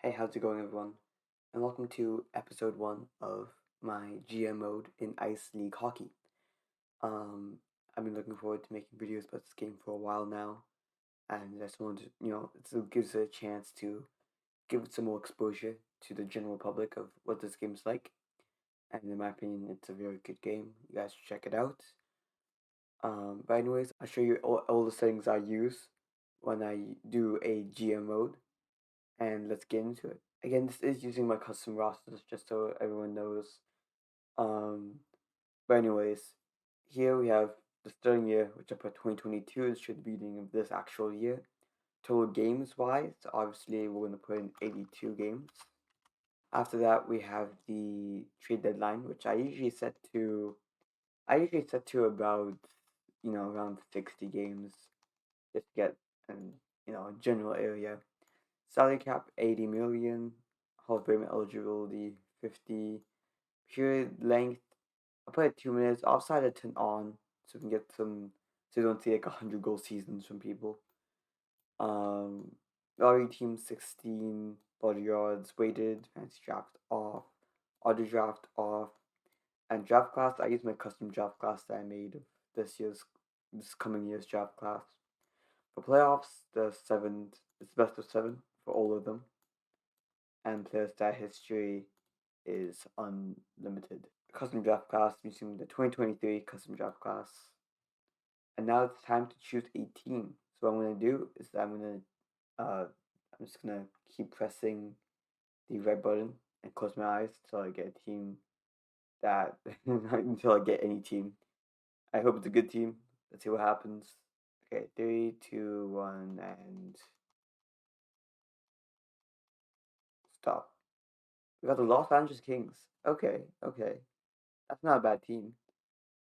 Hey, how's it going, everyone? And welcome to episode one of my GM mode in Ice League Hockey. Um, I've been looking forward to making videos about this game for a while now, and I just wanted to, it gives it a chance to give it some more exposure to the general public of what this game's like. And in my opinion, it's a very good game. You guys should check it out. But anyways, I'll show you all the settings I use when I do a GM mode, and let's get into it. Again, this is using my custom rosters just so everyone knows. Um, but anyways, here we have the starting year, which I put 2022. It should be the beginning of this actual year. Total games wise, obviously we're going to put in 82 games. After that, we have the trade deadline, which I usually set to about around 60 games, just to get an a general area. Salary cap 80 million, Hall of Fame eligibility 50, period length I put it 2 minutes, offside at 10 on, so we can get so you don't see like 100 goal seasons from people. Um, Lottery team 16, bodyguards weighted, fancy draft off, auto draft off, and draft class. I use my custom draft class that I made of this coming year's draft class. For playoffs, it's best of seven for all of them, and player stat history is unlimited. Custom draft class using the 2023 custom draft class. And now it's time to choose a team. So what I'm gonna do is I'm just gonna keep pressing the red button and close my eyes until I get a team that until I get any team. I hope it's a good team. Let's see what happens. Okay, three, two, one, and stop. We got the Los Angeles Kings. Okay. That's not a bad team.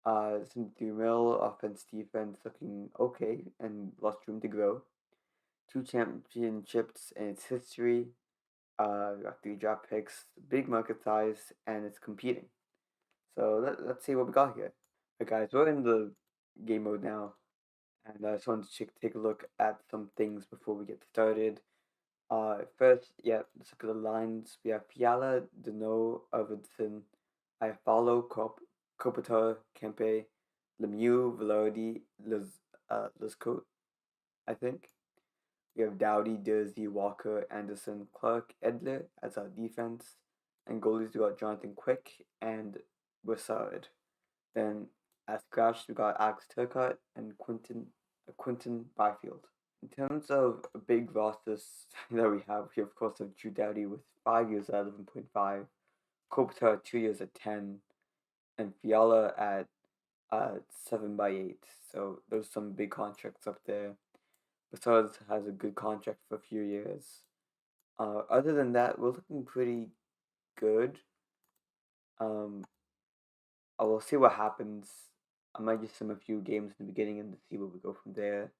Some Dumil offense defense looking okay and lost room to grow. Two championships in its history. Got three draft picks, big market size, and it's competing. So let's see what we got here. Alright, guys, we're in the game mode now, and I just wanted to take a look at some things before we get started. First, yeah, let's look at the lines. We have Fiala, Deneau, Arvidsson, Iafallo, Kopitar, Kempe, Lemieux, Velarde, Lizcote, I think. We have Dowdy, Dursey, Walker, Anderson, Clark, Edler as our defense. And goalies, we got Jonathan Quick and Broussard. Then as scratch, we got Alex Turcotte and Quinton Byfield. In terms of big rosters that we of course have Drew Doughty with 5 years at 11.5, Kopitar at 2 years at 10, and Fiala at 7 by 8. So there's some big contracts up there. Besides, has a good contract for a few years. Other than that, we're looking pretty good. I will see what happens. I might just sim a few games in the beginning and see where we go from there.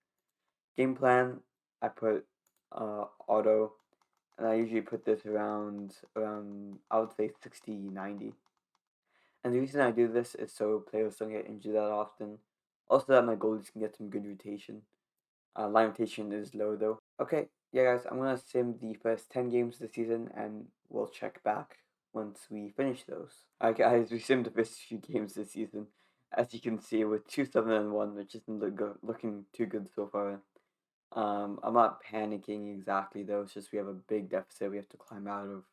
Game plan, I put auto, and I usually put this around I would say 60, 90. And the reason I do this is so players don't get injured that often. Also that my goalies can get some good rotation. Line rotation is low though. Okay, yeah guys, I'm gonna sim the first 10 games of the season and we'll check back once we finish those. Alright guys, we simmed the first few games this season. As you can see, with 2-7-1, which isn't looking too good so far. I'm not panicking exactly though, it's just we have a big deficit we have to climb out of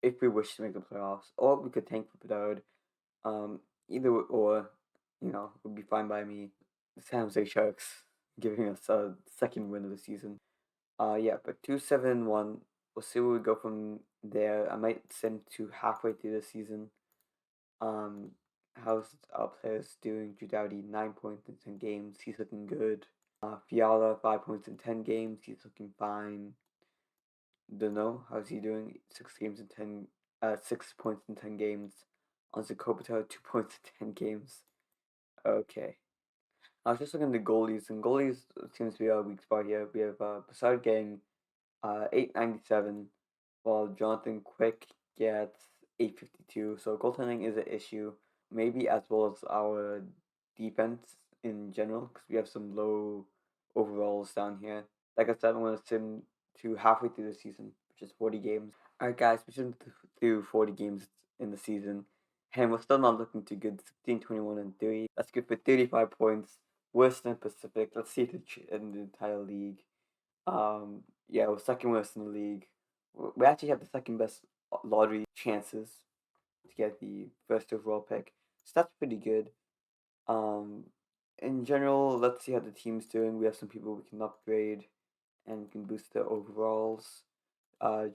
if we wish to make the playoffs. Or we could tank for Bedard. Either or, would be fine by me. The San Jose Sharks giving us a second win of the season. Yeah, but 2-7-1. We'll see where we go from there. I might send to halfway through the season. Um, how's our players doing? Drew Doughty 9 points in 10 games. He's looking good. Fiala 5 points in 10 games. He's looking fine. Dunno, how's he doing? 6 points in 10 games. On Kopitar 2 points in 10 games. Okay. I was just looking at the goalies, and goalies seems to be our weak spot here. We have Broussard getting 897, while Jonathan Quick gets 852. So goaltending is an issue, maybe as well as our defense in general, because we have some low overalls down here. Like I said, I'm going to sim to halfway through the season which is 40 games. Alright, guys, we should do 40 games in the season, and we're still not looking too good. 16, 21, and 3. That's good for 35 points. Worse than Pacific. Let's see it in the entire league. Yeah, we're second worst in the league. We actually have the second best lottery chances to get the first overall pick, so that's pretty good. Um, in general, let's see how the team's doing. We have some people we can upgrade and can boost their overalls.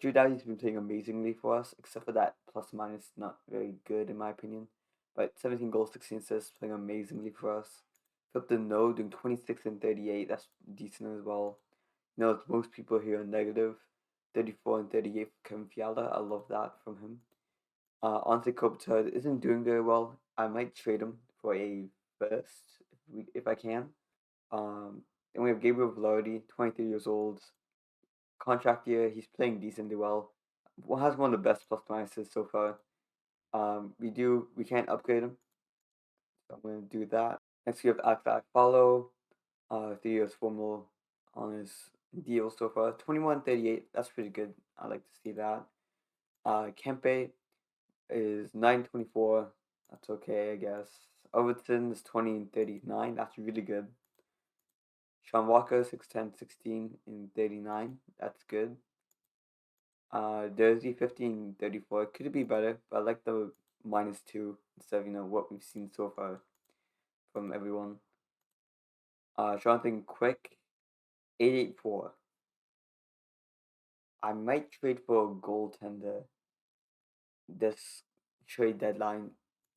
Drew Doughty's been playing amazingly for us, except for that plus minus not very good in my opinion. But 17 goals, 16 assists, playing amazingly for us. Philip Deneau doing 26 and 38, that's decent as well. You know, most people here are negative. 34 and 38 for Kevin Fiala, I love that from him. Ante Kopitar isn't doing very well. I might trade him for a first if I can. Then we have Gabriel Velarde, 23 years old. Contract year, he's playing decently well. Has one of the best plus minuses so far. We can't upgrade him, so I'm gonna do that. Next we have Akta Follow, 3 years formal on his deal so far. 21-38, that's pretty good. I like to see that. Kempe is 9-24. That's okay, I guess. Overton is 20-39. That's really good. Sean Walker 6'10", 16 and 39. That's good. Jersey 15-34. Could be better, but I like the -2 instead of what we've seen so far from everyone. Jonathan Quick 884. I might trade for a goaltender this trade deadline.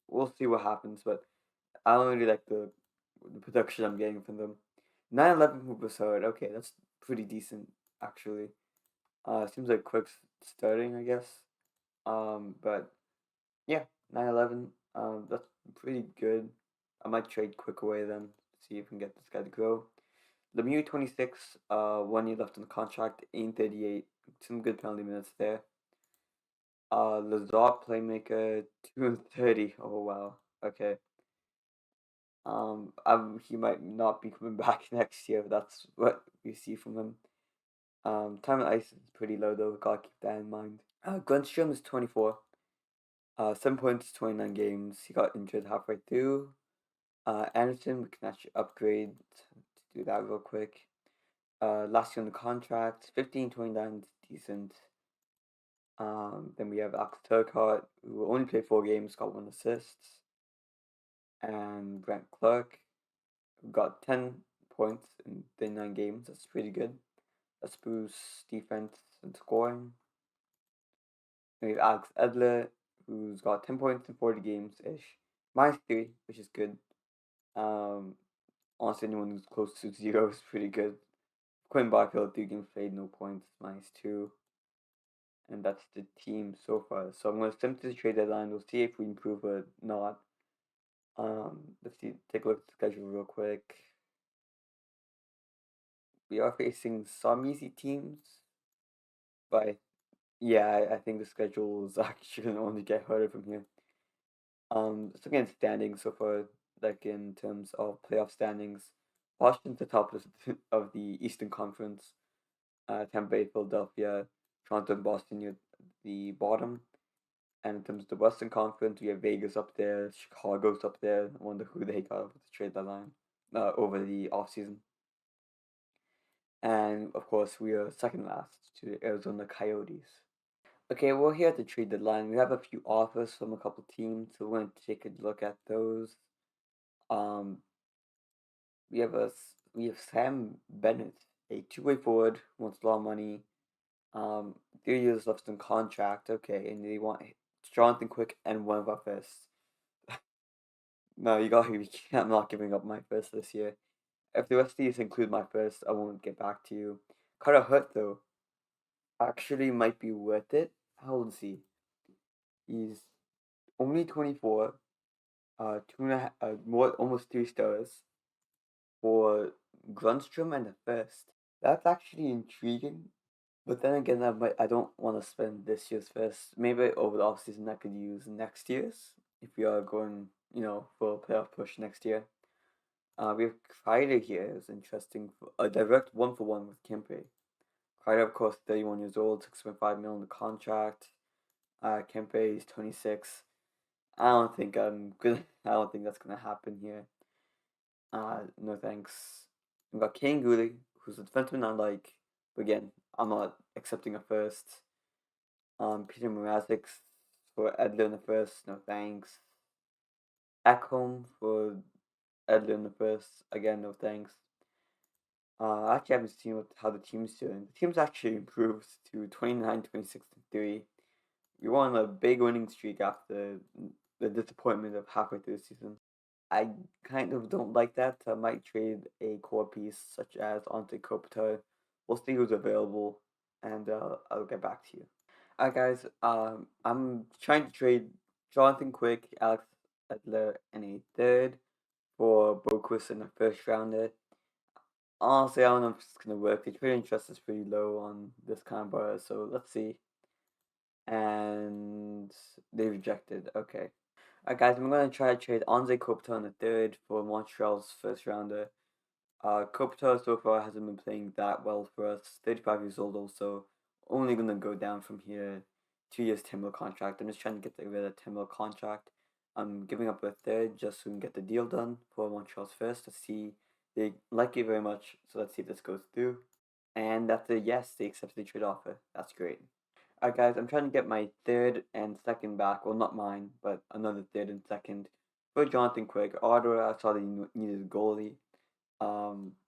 We'll see what happens, but I don't really like the production I'm getting from them. 9-11 for Brassard. Okay, that's pretty decent actually. Seems like Quick's starting, I guess. But yeah, 9-11. That's pretty good. I might trade Quick away then. See if we can get this guy to grow. Lemieux 26. 1 year left on the contract. 838. Some good penalty minutes there. Lazard playmaker 230. Oh wow. Okay. He might not be coming back next year. That's what we see from him. Time on ice is pretty low though. Gotta keep that in mind. Grundstrom is 24. 7 points, 29 games. He got injured halfway through. Anderson, we can actually upgrade to do that real quick. Last year on the contract, 15-29 is decent. Then we have Alex Turcotte, who only played 4 games, got 1 assist. And Brent Clark, who got 10 points in 39 games. That's pretty good. That's boosts defense and scoring. And we have Alex Edler, who's got 10 points in 40 games ish. -3, which is good. Honestly, anyone who's close to 0 is pretty good. Quinn Barfield, 3 games played, no points, -2. And that's the team so far. So I'm going to send to the trade deadline. We'll see if we improve or not. Let's see, take a look at the schedule real quick. We are facing some easy teams, but yeah, I think the schedule is actually going to only get harder from here. Just looking at standings so far, like in terms of playoff standings, Washington's the top of the Eastern Conference. Tampa Bay, Philadelphia, Toronto, and Boston near the bottom. And in terms of the Western Conference, we have Vegas up there, Chicago's up there. I wonder who they got with the trade deadline over the offseason. And of course, we are second last to the Arizona Coyotes. Okay, we're here at the trade deadline. We have a few offers from a couple teams, so we're going to take a look at those. Um, we have Sam Bennett, a two-way forward, wants a lot of money. 3 years left on contract. Okay, and they want Jonathan Quick and one of our firsts. No, you got me. I'm not giving up my first this year. If the rest of these include my first, I won't get back to you. Carter Hurt though, actually might be worth it. How old is he? He's only 24. More almost 3 stars for Grunstrom and the first. That's actually intriguing. But then again, I don't want to spend this year's first. Maybe over the off season I could use next year's if we are going, for a playoff push next year. We have Kreider here. It's interesting. A direct 1-for-1 with Kempe. Kreider, of course, 31 years old, 6.5 million in the contract. Kempe is 26. I don't think I'm good. I don't think that's gonna happen here. No thanks. We've got Kane Gooley, who's a defenseman I like, but again, I'm not accepting a first. Peter Mrazek for Edler in the first, no thanks. Ekholm for Edler in the first, again, no thanks. I actually haven't seen how the team's doing. The team's actually improved to 29, 26, and 3. We were on a big winning streak after the disappointment of halfway through the season. I kind of don't like that. I might trade a core piece such as Ante Kopitar. We'll see who's available, and I'll get back to you. Alright, guys. I'm trying to trade Jonathan Quick, Alex Edler, and a third for Boquist in the first rounder. Honestly, I don't know if it's gonna work. The trade interest is pretty low on this kind of bar, so let's see. And they rejected. Okay. Alright, guys, I'm gonna try to trade Anze Kopitar in the third for Montreal's first rounder. Kopitar so far hasn't been playing that well for us. 35 years old, also. Only gonna go down from here. 2 years Timber contract. I'm just trying to get rid of the Timber contract. I'm giving up a third just so we can get the deal done for Montreal's first. Let's see. They like it very much, so let's see if this goes through. And that's a yes, they accepted the trade offer. That's great. Alright, guys, I'm trying to get my third and second back. Well, not mine, but another third and second for Jonathan Quick. Ottawa, I saw they needed a goalie.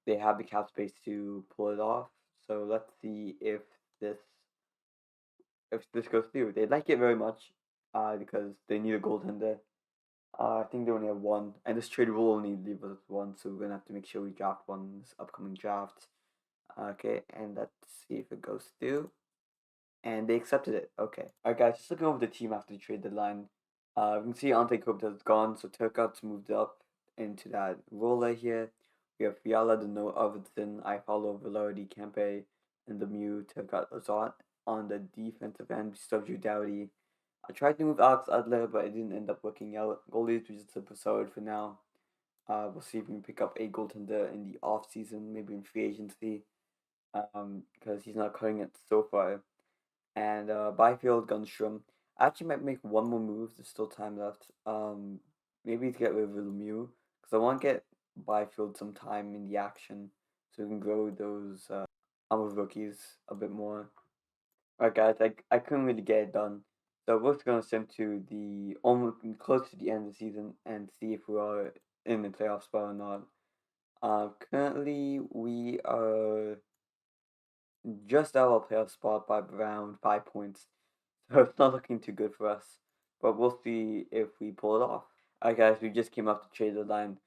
They have the cap space to pull it off. So let's see this if this goes through. They like it very much, because they need a goaltender. I think they only have one, and this trade will only leave us one, so we're gonna have to make sure we draft one in this upcoming draft. Okay, and let's see if it goes through. And they accepted it. Okay. Alright, guys, just looking over the team after the trade deadline. We can see Ante Kopitar is gone, so Turcotte's moved up into that role right here. We have Fiala, Dano, Arvidsson, Iafallo, Velarde, Kempe, and Lemieux, Turcotte, Lazat. On the defensive end, we still have Drew Doughty. I tried to move Alex Adler, but it didn't end up working out. Goalies, we just a Brassard for now. We'll see if we can pick up a goaltender in the off season, maybe in free agency, because he's not cutting it so far. And Byfield, Gunstrom. I actually might make one more move. There's still time left. Maybe to get rid of Lemieux, because I want to get Byfield some time in the action so we can grow those armor rookies a bit more. Alright, guys, I couldn't really get it done, so we're just gonna sim to the almost close to the end of the season and see if we are in the playoff spot or not. Currently we are just out of our playoff spot by around 5 points. So it's not looking too good for us. But we'll see if we pull it off. Alright, guys, we just came up to trade deadline.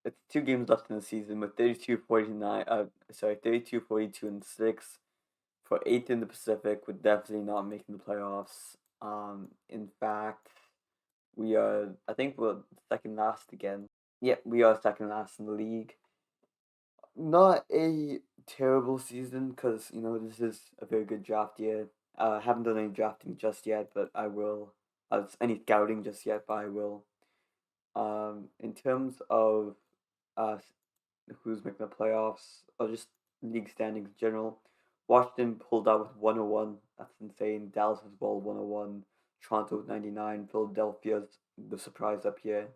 It's 2 games left in the season with 32, 42, and 6 for 8th in the Pacific. We're definitely not making the playoffs. In fact, I think we're second last again. Yeah, we are second last in the league. Not a terrible season because this is a very good draft year. Haven't done any drafting just yet, but I will. Any scouting just yet, but I will. In terms of uh, who's making the playoffs, or just league standings in general, Washington pulled out with 101. That's insane. Dallas has ball 101. Toronto with 99. Philadelphia's the surprise up here.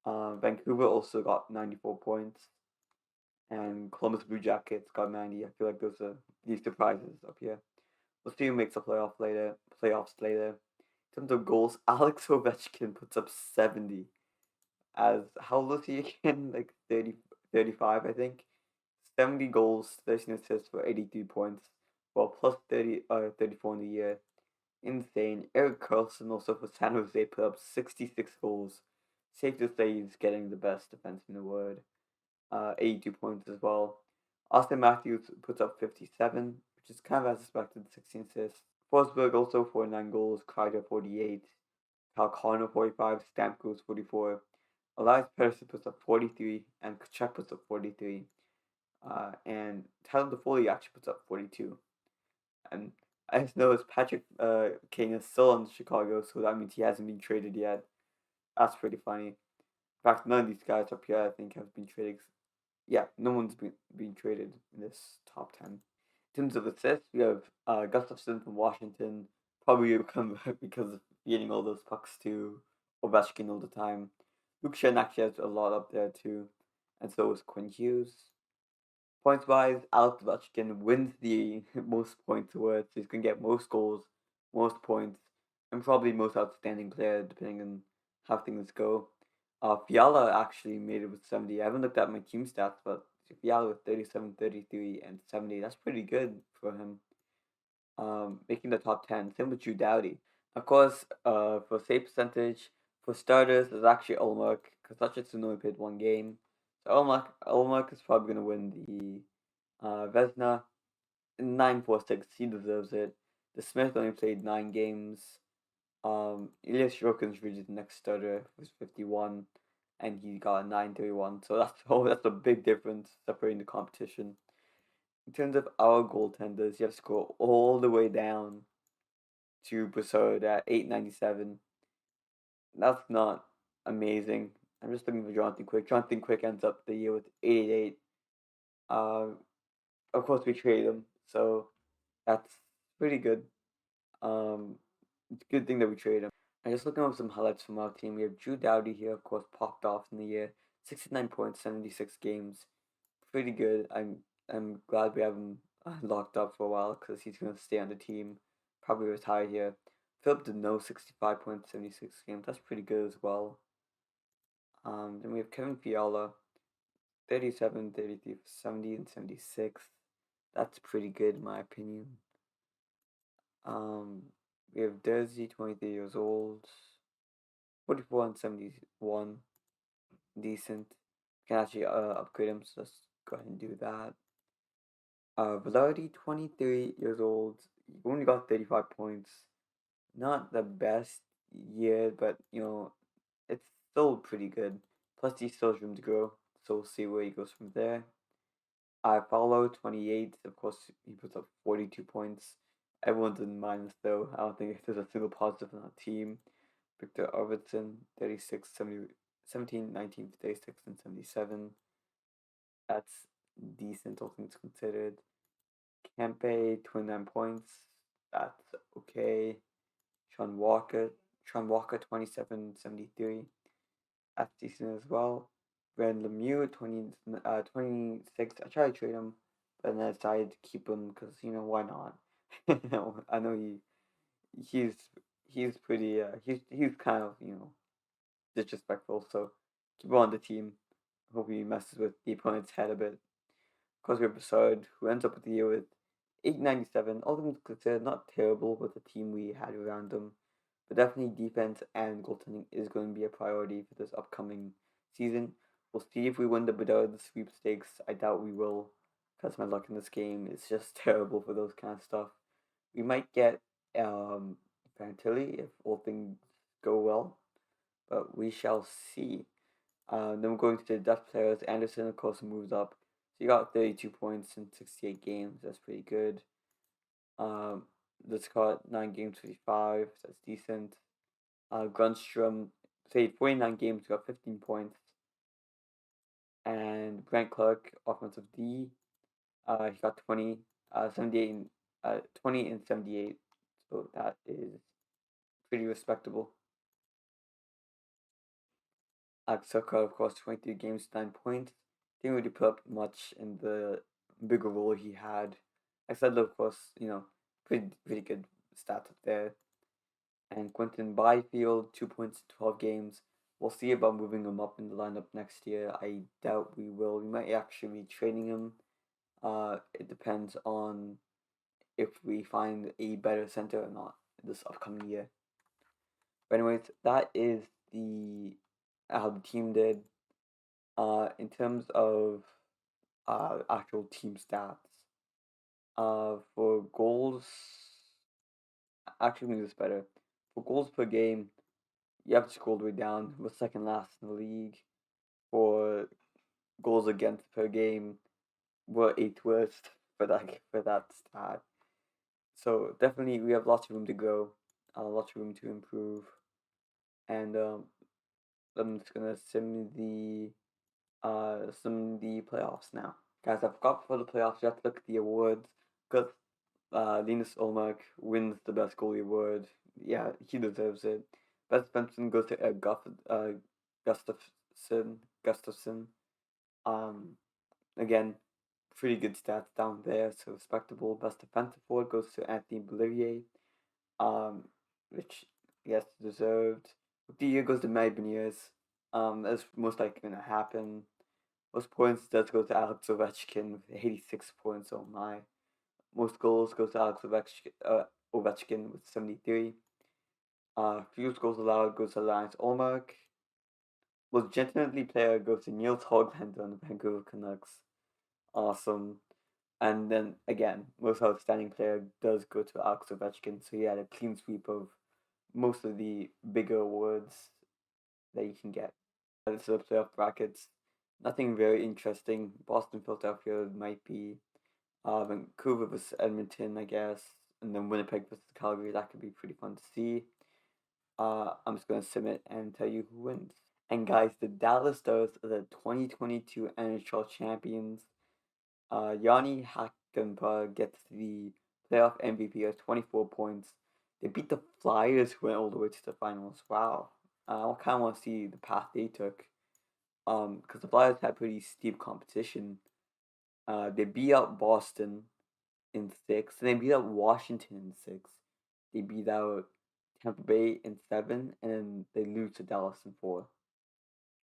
Vancouver also got 94 points. And Columbus Blue Jackets got 90. I feel like those are the surprises up here. We'll see who makes the playoffs later. In terms of goals, Alex Ovechkin puts up 70. As how old is he again? Like 30, 35, I think. 70 goals, 13 assists for 83 points. Well, plus 34 in the year. Insane. Erik Karlsson also for San Jose put up 66 goals. Safe to say he's getting the best defense in the world. 82 points as well. Austin Matthews puts up 57, which is kind of as expected, 16 assists. Forsberg also 49 goals, Kreider 48, Kyle Connor 45, Stamkos 44. Elias Pettersson puts up 43, and Kachuk puts up 43. And Tyler Toffoli actually puts up 42. And I just noticed Patrick King is still in Chicago, so that means he hasn't been traded yet. That's pretty funny. In fact, none of these guys up here I think have been traded Yeah, no one's been traded in this top 10. In terms of assists, we have Gustafson from Washington, probably come because of getting all those pucks to Ovechkin all the time. Luke Shen actually has a lot up there too, and so is Quinn Hughes. Points wise, Alex Ovechkin wins the most points award, so he's gonna get most goals, most points, and probably most outstanding player depending on how things go. Fiala actually made it with 70. I haven't looked at my team stats, but Fiala with 37, 33, and 70. That's pretty good for him. Making the top 10. Same with Drew Doughty. Of course, for save percentage, for starters, it's actually Olmark, because Hutchinson only played one game. So Olmark is probably going to win the Vesna. 946, he deserves it. The Smith only played 9 games. Elias Jokic really the next starter was 51, and he got a 931. So that's a big difference separating the competition. In terms of our goaltenders, you have to go all the way down to Brassard at 897. That's not amazing. I'm just looking for Jonathan Quick. Jonathan Quick ends up the year with 888. Uh, of course, we traded him, so that's pretty good. It's a good thing that we traded him. I'm just looking up some highlights from our team. We have Drew Doughty here, of course, popped off in the year. 69 points, 76 games. Pretty good. I'm glad we have him locked up for a while because he's going to stay on the team. Probably retire here. Philip Deneau, 65 points, 76 games. That's pretty good as well. Then we have Kevin Fiala, 37, 33, 70, and 76. That's pretty good in my opinion. Um, we have Desi, 23 years old, 44 and 71. Decent. Can actually upgrade him, so let's go ahead and do that. Velarde, 23 years old. He only got 35 points. Not the best year, but it's still pretty good. Plus, he still has room to grow, so we'll see where he goes from there. I follow 28. Of course, he puts up 42 points. Everyone's in minus though. I don't think there's a single positive on our team. Victor Arvidsson, 36, 70, 17, 19, 36, and 77. That's decent, all things considered. Kempe, 29 points. That's okay. Sean Walker, 27, 73. That's decent as well. Brandon Lemieux, 26. I tried to trade him, but then I decided to keep him because, why not? I know he's he's pretty, he's kind of, disrespectful, so keep him on the team. Hope he messes with the opponent's head a bit. Cosgrove Brassard, who ends up with the year with 897. All things considered, not terrible with the team we had around him, but definitely defense and goaltending is going to be a priority for this upcoming season. We'll see if we win the Bedard sweepstakes. I doubt we will, because my luck in this game is just terrible for those kind of stuff. We might get Fantilli if all things go well, but we shall see. Then we're going to the Dutch players. Anderson, of course, moves up. So you got 32 points in 68 games. That's pretty good. Let's call it 9 games, 55. That's decent. Grunstrom played 49 games, got 15 points. And Grant Clark, offensive D, he got 20, 78, 20 and 78. So that is pretty respectable. Axelka, of course, 23 games, 9 points. Didn't really put up much in the bigger role he had. Except, of course, pretty good stats up there. And Quentin Byfield, 2 points in 12 games. We'll see about moving him up in the lineup next year. I doubt we will. We might actually be trading him. It depends on if we find a better center or not this upcoming year. But anyways, that is the how the team did. In terms of actual team stats, for goals, actually make this better. For goals per game, you have to scroll all the way down. We're second last in the league. For goals against per game, we're eighth worst for that stat. So definitely, we have lots of room to grow, lots of room to improve, and I'm just gonna send me some of the playoffs now. Guys, I forgot for the playoffs, you have to look at the awards because Linus Olmark wins the best goalie award. Yeah, he deserves it. Best defenseman goes to Gustafson. Gustafson. Um, Again, pretty good stats down there, so respectable. Best defensive forward goes to Anthony Belivier, um, which yes deserved. The year goes to Matty Beniers. That's most likely gonna happen. Most points does go to Alex Ovechkin with 86 points. Oh my! Most goals goes to Alex Ovechkin with 73. Fewest goals allowed goes to Linus Olmark. Most gentlemanly player goes to Niels Hoglander on the Vancouver Canucks. Awesome. And then again, most outstanding player does go to Alex Ovechkin. So he had a clean sweep of most of the bigger awards that you can get. This is the playoff brackets. Nothing very interesting. Boston, Philadelphia might be. Vancouver versus Edmonton, I guess. And then Winnipeg versus Calgary. That could be pretty fun to see. I'm just going to submit and tell you who wins. And guys, the Dallas Stars are the 2022 NHL champions. Yanni Hakanpää gets the playoff MVP of 24 points. They beat the Flyers, who went all the way to the finals. Wow. I kind of want to see the path they took. Because the Flyers had pretty steep competition. They beat out Boston in 6, and they beat out Washington in 6. They beat out Tampa Bay in 7, and then they lose to Dallas in 4.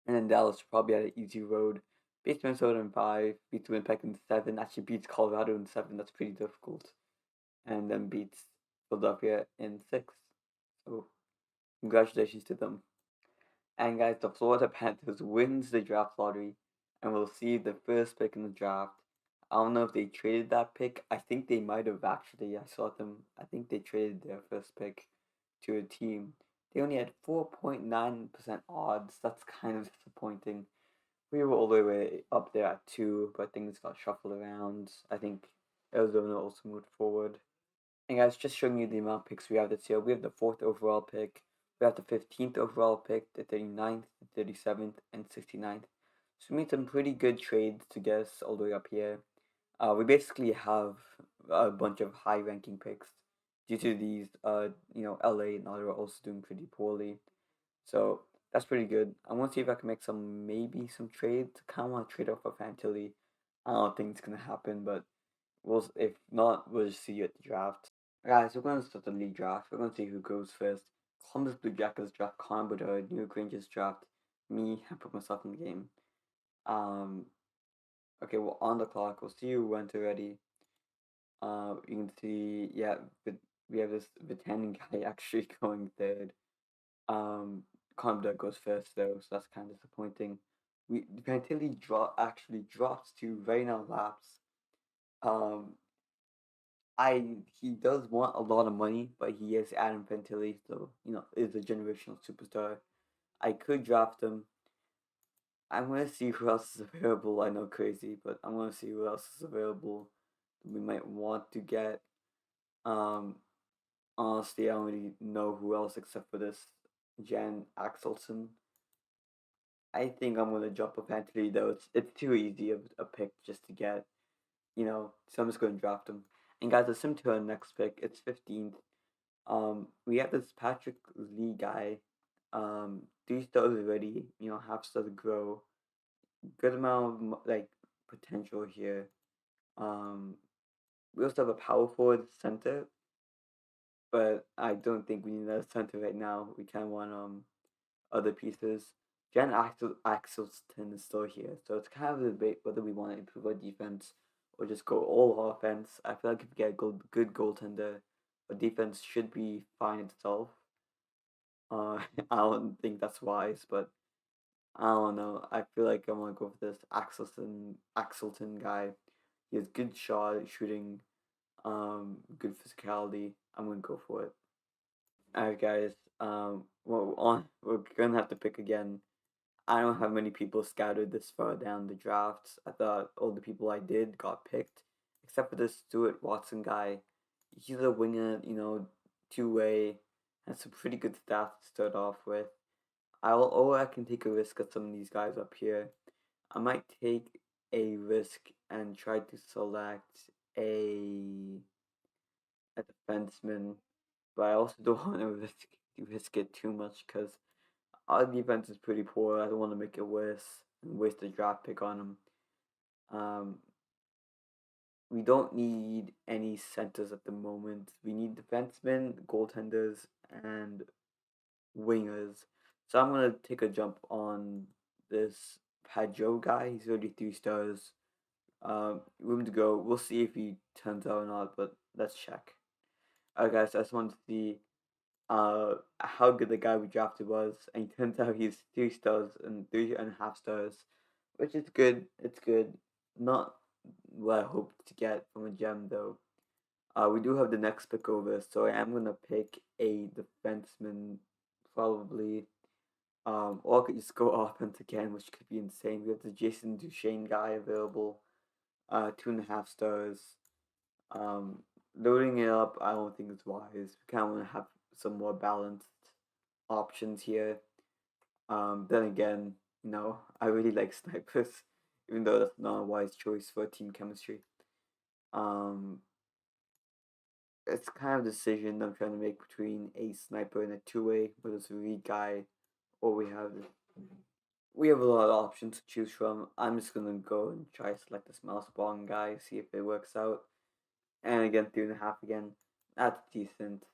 And then Dallas probably had an easy road. Beats Minnesota in 5, beats Winnipeg in 7, actually beats Colorado in 7, that's pretty difficult. And then beats Philadelphia in 6. So, congratulations to them. And guys, the Florida Panthers wins the draft lottery and will receive the first pick in the draft. I don't know if they traded that pick. I think they might have actually. I saw them. I think they traded their first pick to a team. They only had 4.9% odds. That's kind of disappointing. We were all the way up there at 2, but things got shuffled around. I think Arizona also moved forward. And guys, just showing you the amount of picks we have this year. We have the 4th overall pick. We have the 15th overall pick, the 39th, the 37th, and 69th. So we made some pretty good trades to get us all the way up here. We basically have a bunch of high-ranking picks due to these, LA and Ottawa also doing pretty poorly. So that's pretty good. I want to see if I can make maybe some trades. Kind of want to trade off of Fantilli. I don't think it's gonna happen, but if not, we'll just see you at the draft. Guys, we're going to start the league draft. We're going to see who goes first. Columbus Blue Jackets draft Connor Bedard, New York Rangers draft me. I put myself in the game. Um, okay, we're on the clock. We'll see who went already. You can see, yeah, we have this Vitanen guy actually going third. Connor Bedard goes first though, so that's kind of disappointing. Fantilli actually drops to Reina Laps. Um, he does want a lot of money, but he is Adam Fantilli, so is a generational superstar. I could draft him. I'm gonna see who else is available. I know crazy, but I'm gonna see who else is available. We might want to get. Um, Honestly, I don't really know who else except for this Jan Axelson. I think I'm gonna jump up Fantilli though. It's too easy of a pick just to get. So I'm just gonna draft him. And guys, let's sim to our next pick. It's 15th. We have this Patrick Lee guy. 3 stars already. Half star to grow. Good amount of like potential here. Um, we also have a power forward center, but I don't think we need a center right now. We kind of want other pieces. Axelston is still here, so it's kind of a debate whether we want to improve our defense or just go all offense. I feel like if we get a good goaltender, our defense should be fine itself. I don't think that's wise, but I don't know. I feel like I'm gonna go for this Axelton guy. He has good shot shooting, good physicality. I'm gonna go for it. Alright, guys. We're gonna have to pick again. I don't have many people scouted this far down the drafts. I thought all the people I did got picked, except for this Stuart Watson guy. He's a winger, 2-way, has some pretty good stats to start off with. I can take a risk at some of these guys up here. I might take a risk and try to select a a defenseman, but I also don't want to risk it too much because our defense is pretty poor. I don't want to make it worse and waste a draft pick on him. Um, we don't need any centers at the moment. We need defensemen, goaltenders, and wingers. So I'm gonna take a jump on this Padjo guy. He's already 3 stars. Room to go. We'll see if he turns out or not, but let's check. Alright, guys. I just wanted to see how good the guy we drafted was, and it turns out he's 3 stars and 3.5 stars, which is good. It's good. Not what I hoped to get from a gem though. We do have the next pick over, so I am gonna pick a defenseman, probably. Or I could just go offense again, which could be insane. We have the Jason Duchesne guy available, 2.5 stars. Um, Loading it up, I don't think it's wise. We kind of want to have some more balanced options here. Then again, I really like snipers, even though that's not a wise choice for team chemistry. Um, it's kind of a decision I'm trying to make between a sniper and a two-way, whether it's a Reed guy or we have a lot of options to choose from. I'm just gonna go and try to select this mouse bong guy, see if it works out. And again, 3.5 again. That's decent.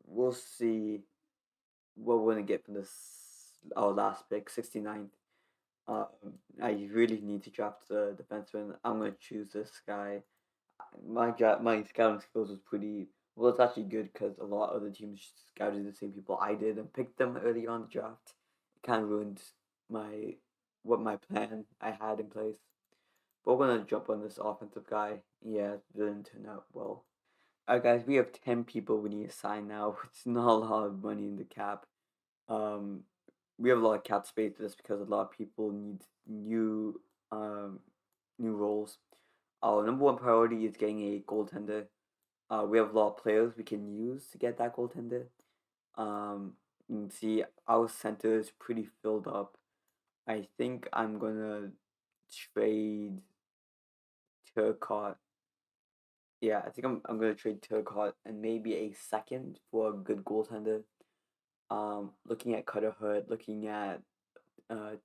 We'll see what we're gonna get from this our last pick, 69th. Um, I really need to draft the defenseman. I'm gonna choose this guy. My scouting skills was pretty well. It's actually good because a lot of other teams scouted the same people I did and picked them early on the draft. It kind of ruined my my plan I had in place. But we're gonna jump on this offensive guy. Yeah, it didn't turn out well. Alright, guys, we have 10 people we need to sign now. It's not a lot of money in the cap. Um, we have a lot of cap space for this because a lot of people need um new roles. Our number one priority is getting a goaltender. We have a lot of players we can use to get that goaltender. You can see our center is pretty filled up. I think I'm gonna trade Turcotte. Yeah, I think I'm gonna trade Turcotte and maybe a second for a good goaltender. Looking at Cutter Hurt, looking at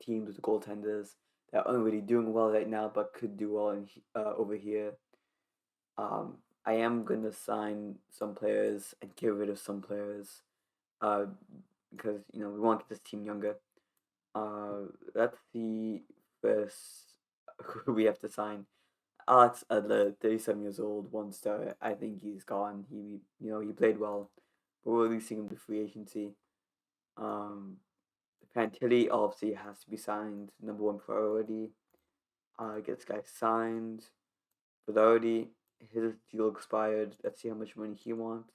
teams with goaltenders that aren't really doing well right now, but could do well over here. I am gonna sign some players and get rid of some players, uh, because we want to get this team younger. Let's see first who we have to sign. Alex Edler, 37 years old, 1 star. I think he's gone. He played well, but we're releasing him to free agency. Um, Fantilli obviously has to be signed. Number one priority. Get this guy signed. Velarde, his deal expired. Let's see how much money he wants.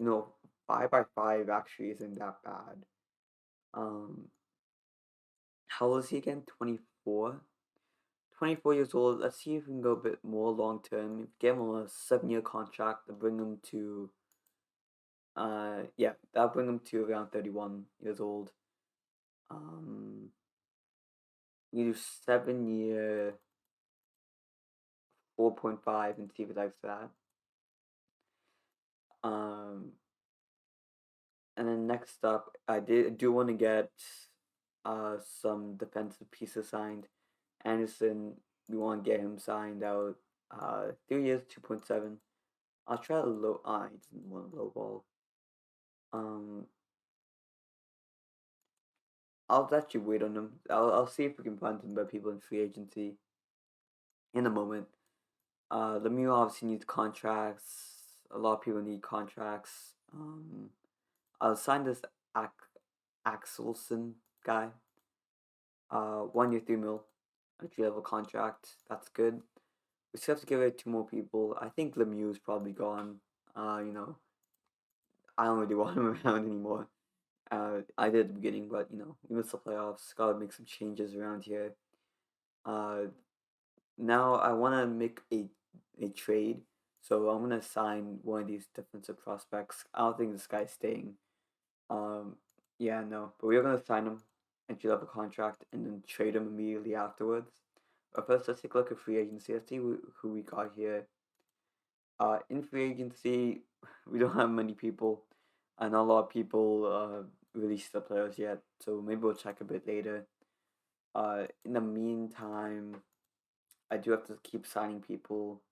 5x5 actually isn't that bad. Um, how old is he again? 24? 24 years old. Let's see if we can go a bit more long term. Get him on a 7-year contract to bring him to, yeah, that'll bring him to around 31 years old. Um, you do 7-year, 4.5 and see if he likes that. Um, and then next up, I do want to get some defensive pieces signed. Anderson, we want to get him signed out. 3 years, 2.7. I'll try to low. I didn't want to lowball. Um, I'll actually wait on him. I'll see if we can find some better people in free agency in a moment. Lemieux obviously needs contracts. A lot of people need contracts. I'll sign this Axelson guy. 1 year, 3 mil, entry level contract. That's good. We still have to give it 2 more people. I think Lemieux is probably gone. I don't really want him around anymore. I did at the beginning, but we missed the playoffs. Gotta make some changes around here. Uh, Now I want to make a trade, so I'm gonna sign one of these defensive prospects. I don't think this guy's staying. Um, yeah, no, but we're gonna sign him. entry level contract and then trade him immediately afterwards. But first, let's take a look at free agency. Let's see who we got here. In free agency, we don't have many people, and not a lot of people release the players yet. So maybe we'll check a bit later. In the meantime, I do have to keep signing people.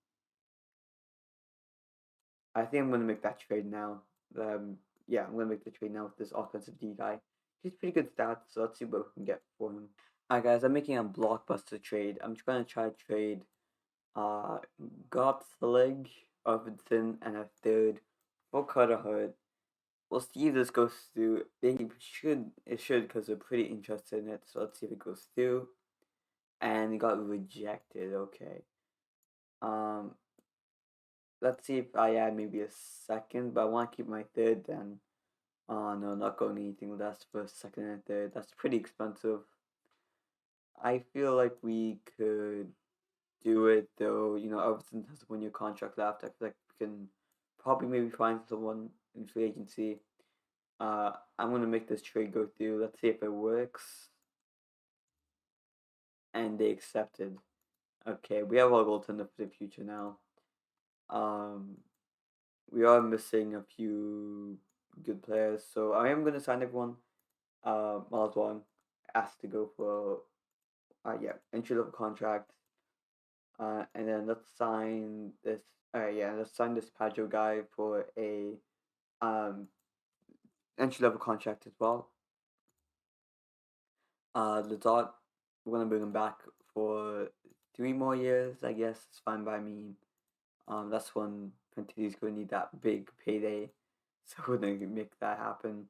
I think I'm gonna make that trade now. Yeah, I'm gonna make the trade now with this offensive D guy. He's pretty good stats, so let's see what we can get for him. Alright, guys, I'm making a blockbuster trade. I'm just gonna try to trade uh Gottselig, Arvidsson, and a third for Carter Hart. We'll see if this goes through. It should because we're pretty interested in it. So let's see if it goes through. And it got rejected. Okay. Um, let's see if I add maybe a second, but I want to keep my third then. Oh no, not going anything less for a second and third. That's pretty expensive. I feel like we could do it though. You know, Everton has 1 year contract left. I feel like we can probably maybe find someone in free agency. I'm gonna make this trade go through. Let's see if it works. And they accepted. Okay, we have our goaltender for the future now. Um, we are missing a few good players, so I am gonna sign everyone. Miles Wong asked to go for yeah, entry level contract. And then let's sign this. Yeah, let's sign this Padjo guy for a entry level contract as well. The dot, we're gonna bring him back for 3 more years. I guess it's fine by me. That's when Panteli's gonna need that big payday, so we're gonna make that happen.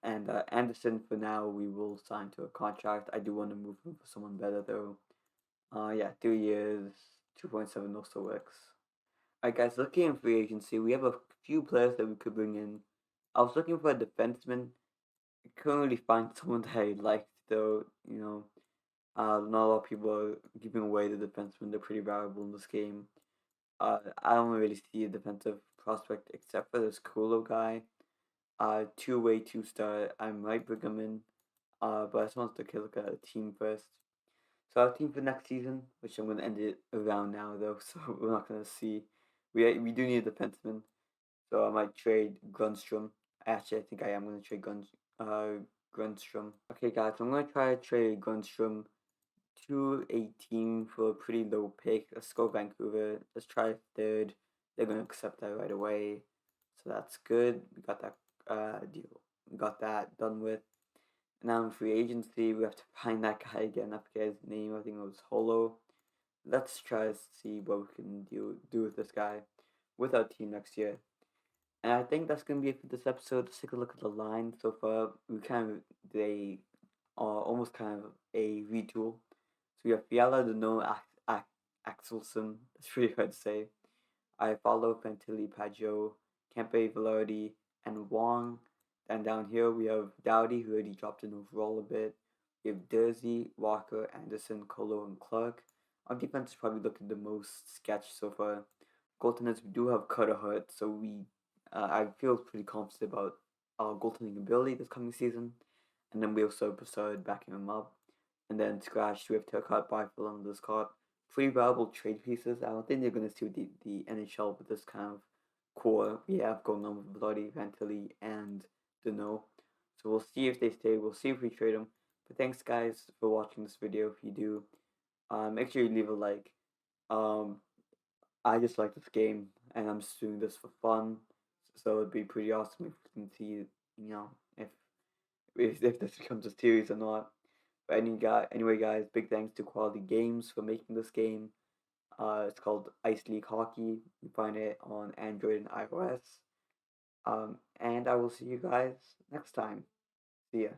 And Anderson, for now, we will sign to a contract. I do want to move him for someone better though. Yeah, 3 years, 2.7 also works. Alright, guys, looking in free agency, we have a few players that we could bring in. I was looking for a defenseman. I couldn't really find someone that I liked though. You know, not a lot of people are giving away the defensemen. They're pretty valuable in this game. I don't really see a defensive prospect except for this Kulo guy. Two-way, two-star. I might bring him in. But I just want to take a look at a team first. So our team for next season, which I'm gonna end it around now though, so we're not gonna see. We do need a defenseman, so I might trade Grunstrom. Actually, I think I am gonna trade Grunstrom. Okay, guys, I'm gonna try to trade Grunstrom to a team for a pretty low pick. Let's go Vancouver. Let's try third. They're gonna accept that right away, so that's good. We got that deal. We got that done with. Now in free agency, we have to find that guy again. I forget his name. I think it was Holo. Let's try to see what we can do with this guy with our team next year. And I think that's gonna be it for this episode. Let's take a look at the line so far. We kind of did a almost kind of a retool. So we have Fiala, Dano, Axelson. That's pretty hard to say. I follow Fantilli, Pajo, Kempe, Velarde, and Wong. Then down here we have Dowdy, who already dropped in overall a bit. We have Dersey, Walker, Anderson, Colo, and Clark. Our defense is probably looking the most sketch so far. Goaltenders, we do have Carter Hart, so I feel pretty confident about our goaltending ability this coming season. And then we also have Brassard backing him up. And then scratch, we have Turcotte, Byfield on this card. Pretty valuable trade pieces. I don't think they're going to suit the NHL with this kind of core we have going on with Bloody, Vantilli, and Dano. So we'll see if they stay. We'll see if we trade them. But thanks, guys, for watching this video. If you do, make sure you leave a like. I just like this game, and I'm just doing this for fun. So it'd be pretty awesome if we can see, if this becomes a series or not. But anyway, guys, big thanks to Quality Games for making this game. It's called Ice League Hockey. You find it on Android and iOS. And I will see you guys next time. See ya.